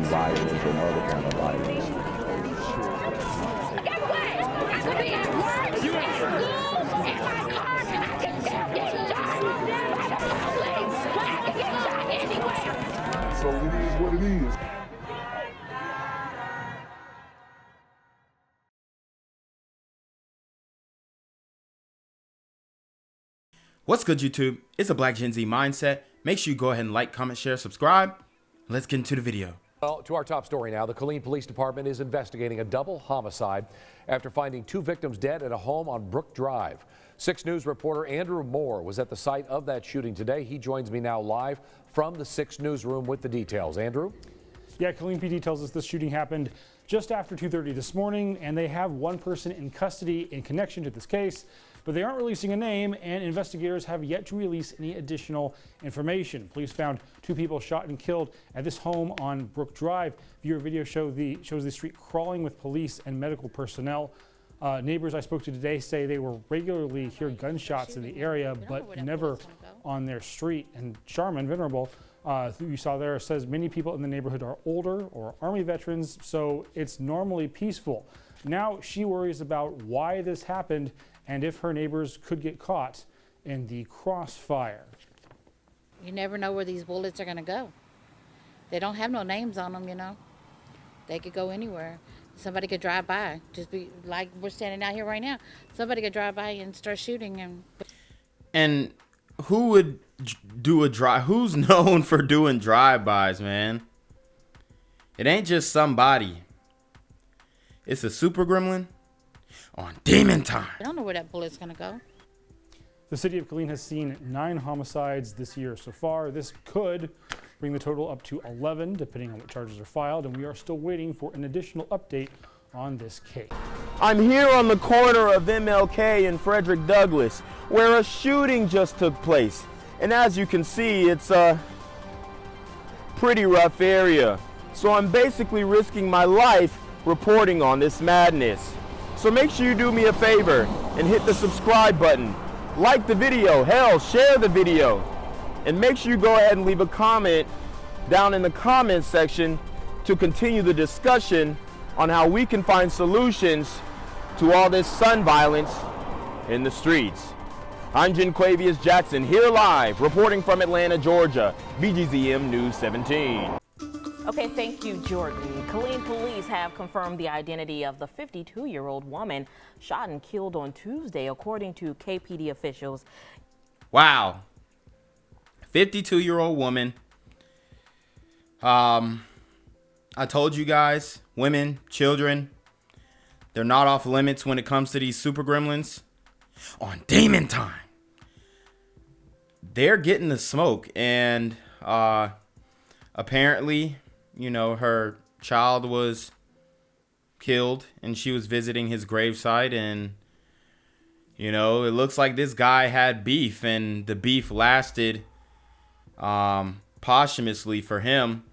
violence or no other kind of violence. Get away! I could be at work, at school, in my car, I can still get shot by the police. I can get shot anywhere. So it is what it is. What's good, YouTube? It's a Black Gen Z mindset. Make sure you go ahead and like, comment, share, subscribe. Let's get into the video. Well, to our top story now, the Killeen Police Department is investigating a double homicide after finding 2 victims dead at a home on Brook Drive. 6 News reporter Andrew Moore was at the site of that shooting today. He joins me now live from the 6 Newsroom with the details. Andrew? Yeah, Killeen PD tells us this shooting happened just after 2:30 this morning, and they have one person in custody in connection to this case, but they aren't releasing a name, and investigators have yet to release any additional information. Police found 2 people shot and killed at this home on Brook Drive. Viewer video shows the street crawling with police and medical personnel. Neighbors I spoke to today say they will regularly hear gunshots in the area, but never on their street. And Charmin, Venerable, who you saw there, says many people in the neighborhood are older or Army veterans, so it's normally peaceful. Now she worries about why this happened and if her neighbors could get caught in the crossfire. You never know where these bullets are going to go. They don't have no names on them, you know. They could go anywhere. Somebody could drive by, just be like we're standing out here right now. Somebody could drive by and start shooting. And who would do a drive? Who's known for doing drive-bys, man? It ain't just somebody. It's a super gremlin on demon time. I don't know where that bullet's going to go. The city of Killeen has seen 9 homicides this year so far. This could bring the total up to 11, depending on what charges are filed, and we are still waiting for an additional update on this case. I'm here on the corner of MLK and Frederick Douglass, where a shooting just took place. And as you can see, it's a pretty rough area. So I'm basically risking my life reporting on this madness. So make sure you do me a favor and hit the subscribe button. Like the video, hell, share the video. And make sure you go ahead and leave a comment down in the comments section to continue the discussion on how we can find solutions to all this son violence in the streets. I'm Jaquavius Jackson, here live, reporting from Atlanta, Georgia, BGZM News 17. Okay, thank you, Jordan. Killeen police have confirmed the identity of the 52-year-old woman shot and killed on Tuesday, according to KPD officials. Wow. 52-year-old woman. I told you guys, women, children, they're not off limits when it comes to these super gremlins. On demon time, they're getting the smoke, and apparently, you know, her child was killed and she was visiting his gravesite, and you know, it looks like this guy had beef, and the beef lasted posthumously for him,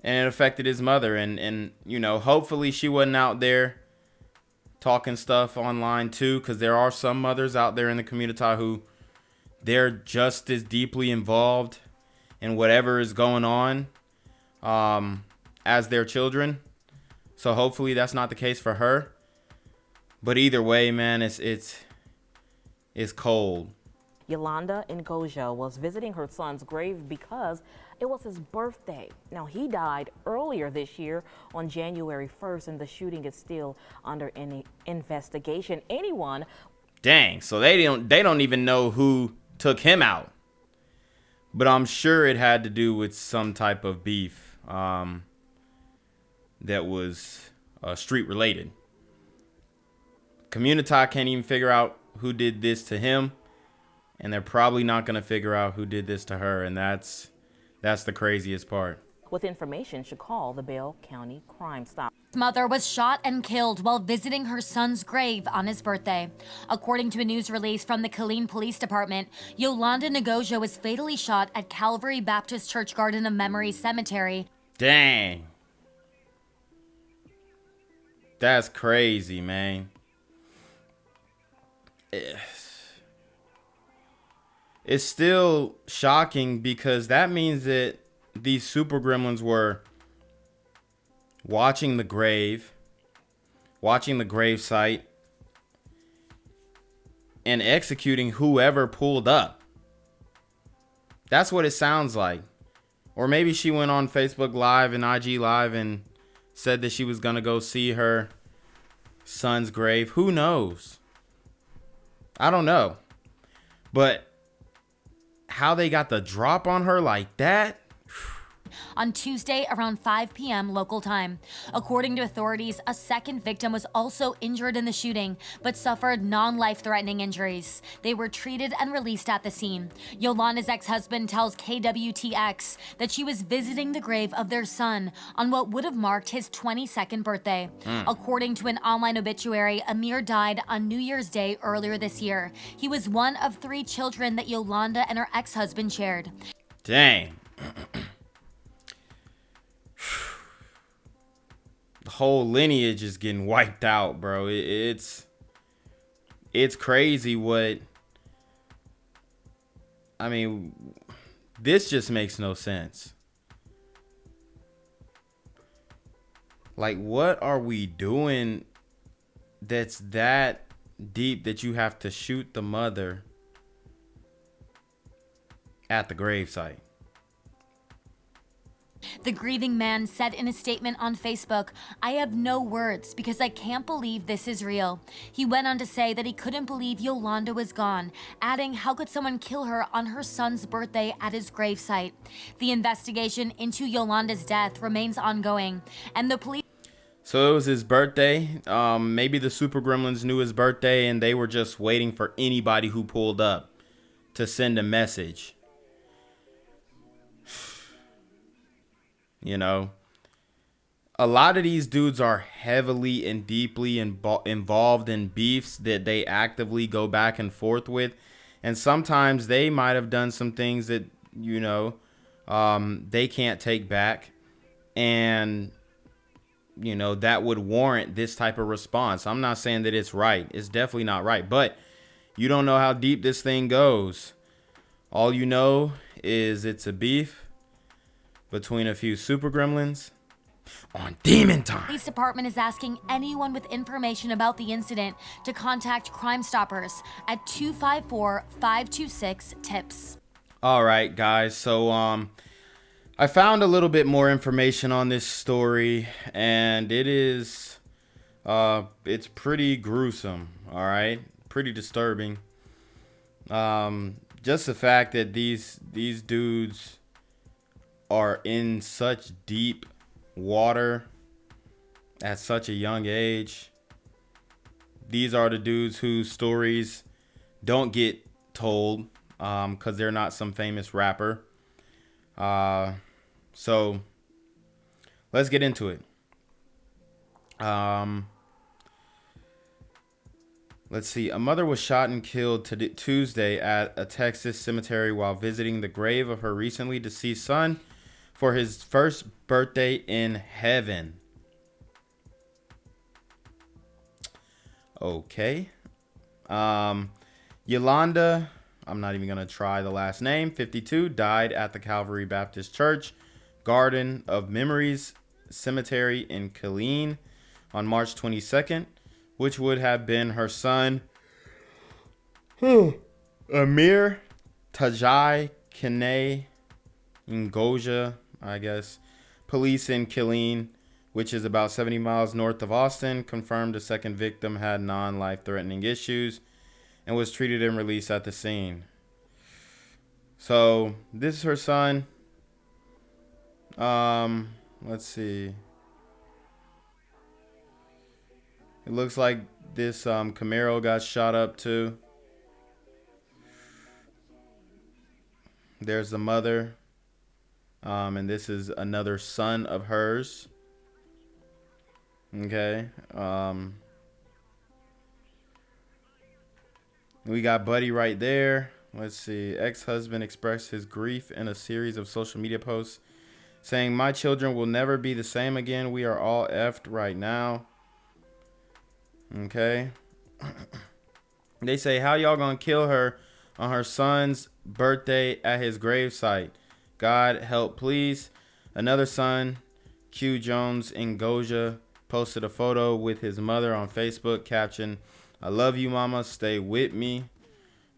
and it affected his mother, and you know, hopefully she wasn't out there talking stuff online too, because there are some mothers out there in the community who they're just as deeply involved in whatever is going on as their children. So hopefully that's not the case for her. But either way, man, it's cold. Yolanda N'Gaojia was visiting her son's grave because it was his birthday. Now, he died earlier this year on January 1st, and the shooting is still under any investigation. Anyone... Dang, so they don't even know who took him out. But I'm sure it had to do with some type of beef that was street related. Community can't even figure out who did this to him, and they're probably not going to figure out who did this to her, and that's the craziest part. With information, should call the Bell County Crime Stop. Mother was shot and killed while visiting her son's grave on his birthday. According to a news release from the Killeen Police Department, Yolanda N'Gaojia was fatally shot at Calvary Baptist Church Garden of Memory Cemetery. Dang. That's crazy, man. It's still shocking because that means that these super gremlins were watching the grave site, and executing whoever pulled up. That's what it sounds like. Or maybe she went on Facebook Live and IG Live and said that she was going to go see her son's grave. Who knows? I don't know. But how they got the drop on her like that? On Tuesday around 5 p.m. local time. According to authorities, a second victim was also injured in the shooting, but suffered non-life-threatening injuries. They were treated and released at the scene. Yolanda's ex-husband tells KWTX that she was visiting the grave of their son on what would have marked his 22nd birthday. According to an online obituary, Amir died on New Year's Day earlier this year. He was one of 3 children that Yolanda and her ex-husband shared. Dang. The whole lineage is getting wiped out, bro. It's crazy what... I mean, this just makes no sense. Like, what are we doing that's that deep that you have to shoot the mother at the gravesite? The grieving man said in a statement on Facebook, "I have no words because I can't believe this is real." He went on to say that he couldn't believe Yolanda was gone, adding, "How could someone kill her on her son's birthday at his gravesite?" The investigation into Yolanda's death remains ongoing, and the police... So it was his birthday. Maybe the Super Gremlins knew his birthday and they were just waiting for anybody who pulled up to send a message. You know, a lot of these dudes are heavily and deeply involved in beefs that they actively go back and forth with. And sometimes they might have done some things that, you know, they can't take back. And, you know, that would warrant this type of response. I'm not saying that it's right. It's definitely not right. But you don't know how deep this thing goes. All you know is it's a beef between a few super gremlins on Demon Time. Police department is asking anyone with information about the incident to contact Crime Stoppers at 254-526-TIPS. All right, guys. So I found a little bit more information on this story, and it is it's pretty gruesome. All right, pretty disturbing. Just the fact that these dudes are in such deep water at such a young age. These are the dudes whose stories don't get told because they're not some famous rapper. So let's get into it. Let's see. A mother was shot and killed Tuesday at a Texas cemetery while visiting the grave of her recently deceased son for his first birthday in heaven. Okay. Yolanda, I'm not even going to try the last name, 52, died at the Calvary Baptist Church Garden of Memories Cemetery in Killeen on March 22nd, which would have been her son, Amir Tajai-Kineh N'Gaojia, I guess. Police in Killeen, which is about 70 miles north of Austin, confirmed the second victim had non-life-threatening issues and was treated and released at the scene. So this is her son. Let's see. It looks like this Camaro got shot up too. There's the mother. And this is another son of hers. Okay. We got Buddy right there. Let's see. Ex-husband expressed his grief in a series of social media posts saying, "My children will never be the same again. We are all effed right now." Okay. They say, "How y'all gonna kill her on her son's birthday at his gravesite? God help, please." Another son N'Gaojia posted a photo with his mother on Facebook, caption, "I love you, mama, stay with me."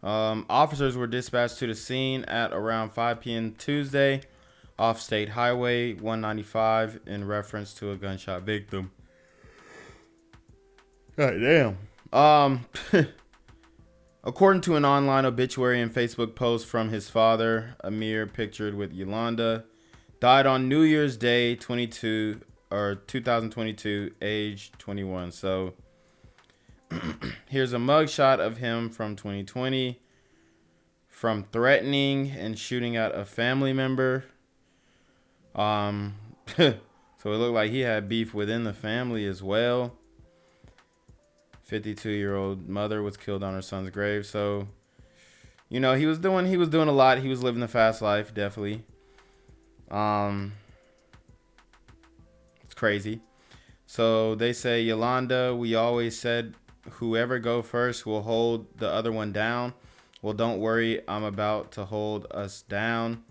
Officers were dispatched to the scene at around 5 p.m. Tuesday off State Highway 195 in reference to a gunshot victim. God damn. According to an online obituary and Facebook post from his father, Amir, pictured with Yolanda, died on New Year's Day 2022, age 21. So here's a mugshot of him from 2020 from threatening and shooting at a family member. So it looked like he had beef within the family as well. 52-year-old mother was killed on her son's grave. So, you know, he was doing a lot. He was living the fast life, definitely. It's crazy. So they say, Yolanda, we always said whoever go first will hold the other one down. Well, don't worry, I'm about to hold us down.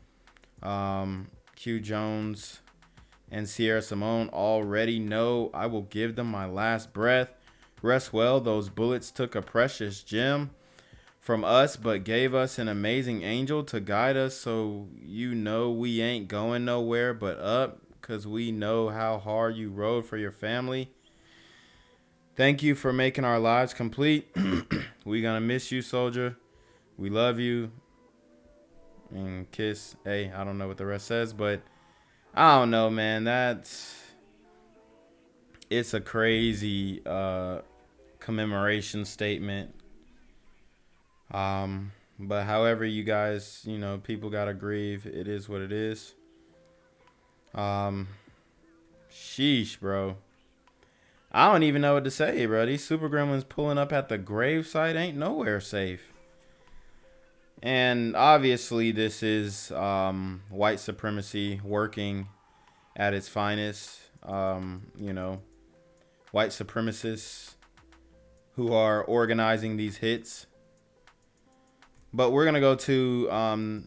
Q Jones and Sierra Simone already know I will give them my last breath. Rest well, those bullets took a precious gem from us, but gave us an amazing angel to guide us. So you know we ain't going nowhere but up, because we know how hard you rode for your family. Thank you for making our lives complete. We gonna miss you, soldier. We love you. And kiss. Hey, I don't know what the rest says, but I don't know, man. It's a crazy commemoration statement. But however you guys, you know, people gotta grieve. It is what it is. Sheesh, bro. I don't even know what to say, bro. These super gremlins pulling up at the gravesite ain't nowhere safe. And obviously this is white supremacy working at its finest. You know, white supremacists who are organizing these hits. But we're gonna go to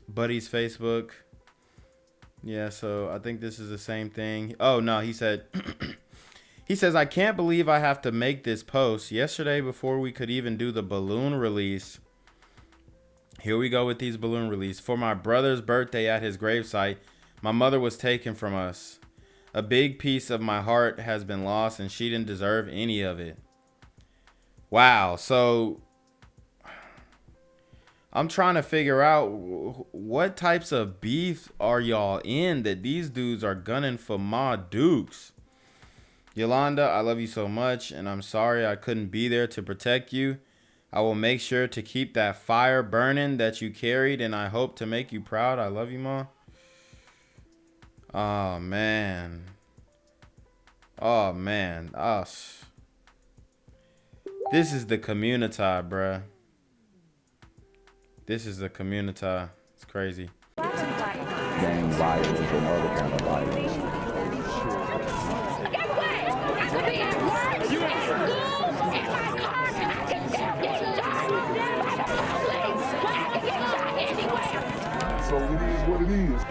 Buddy's Facebook. Yeah, so I think this is the same thing. Oh no, he said he says, I can't believe I have to make this post. Yesterday, before we could even do the balloon release. Here we go with these balloon release. For my brother's birthday at his gravesite, my mother was taken from us. A big piece of my heart has been lost, and she didn't deserve any of it. Wow. So I'm trying to figure out what types of beef are y'all in that these dudes are gunning for Ma Dukes. Yolanda, I love you so much, and I'm sorry I couldn't be there to protect you. I will make sure to keep that fire burning that you carried, and I hope to make you proud. I love you, Ma. Oh, man. Oh, man. This is the community, bruh. This is the community. It's crazy. Gang violence and other kind of violence. Guess what? I could be at work, at school, in my car, and I can still get shot by the police. I can get shot anywhere. So it is what it is.